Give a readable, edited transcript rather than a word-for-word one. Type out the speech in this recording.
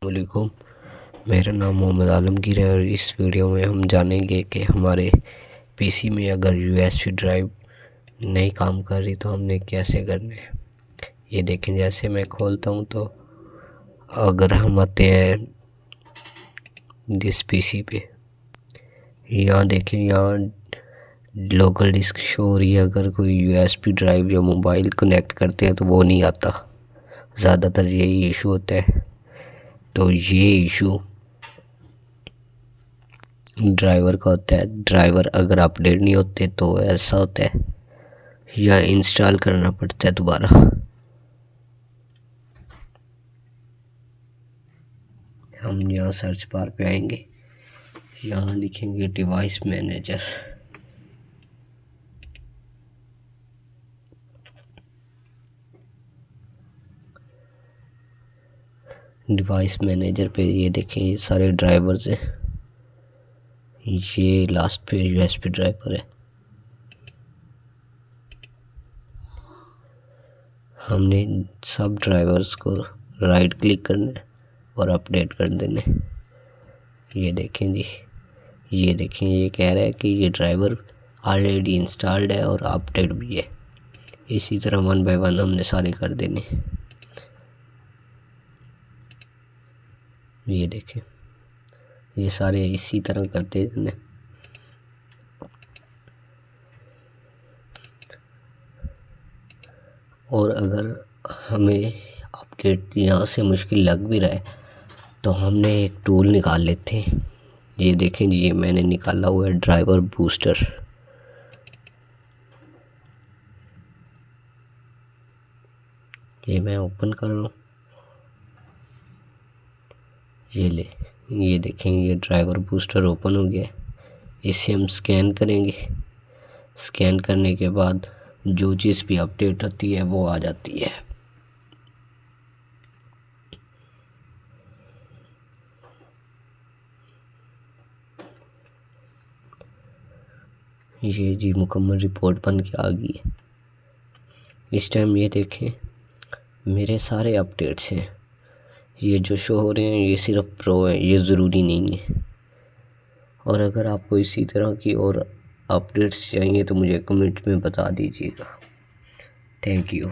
वालेकुम। मेरा नाम मोहम्मद आलमगीर है और इस वीडियो में हम जानेंगे कि हमारे पीसी में अगर यूएसबी ड्राइव नहीं काम कर रही तो हमने कैसे करना है। ये देखें, जैसे मैं खोलता हूँ तो अगर हम आते हैं दिस पीसी पे, यहाँ देखें, यहाँ लोकल डिस्क शो हो रही है। अगर कोई यूएसबी ड्राइव या मोबाइल कनेक्ट करते हैं तो वो नहीं आता, ज़्यादातर यही इशू होता है। तो ये इशू ड्राइवर का होता है। ड्राइवर अगर अपडेट नहीं होते तो ऐसा होता है, या इंस्टॉल करना पड़ता है दोबारा। हम यहाँ सर्च बार पे आएंगे, यहाँ लिखेंगे डिवाइस मैनेजर। डिवाइस मैनेजर पे ये देखें, ये सारे ड्राइवर्स हैं। ये लास्ट पे यूएसबी ड्राइवर है। हमने सब ड्राइवर्स को राइट क्लिक करना है और अपडेट कर देना है। ये देखें जी, ये देखें, ये कह रहा है कि ये ड्राइवर ऑलरेडी इंस्टॉल्ड है और अपडेट भी है। इसी तरह 1 बाय 1 हमने सारे कर देने। ये देखें, ये सारे इसी तरह करते जाने। और अगर हमें अपडेट यहाँ से मुश्किल लग भी रहा है तो हमने एक टूल निकाल लेते हैं। ये देखें जी, ये मैंने निकाला हुआ है ड्राइवर बूस्टर। ये मैं ओपन कर रहा हूँ। ये देखें, ये ड्राइवर बूस्टर ओपन हो गया। इसे हम स्कैन करेंगे। स्कैन करने के बाद जो चीज़ भी अपडेट होती है वो आ जाती है। ये जी मुकम्मल रिपोर्ट बन के आ गई है। इस टाइम ये देखें, मेरे सारे अपडेट्स हैं। ये जो शो हो रहे हैं ये सिर्फ प्रो है, ये ज़रूरी नहीं है। और अगर आपको इसी तरह की और अपडेट्स चाहिए तो मुझे कमेंट में बता दीजिएगा। Thank you.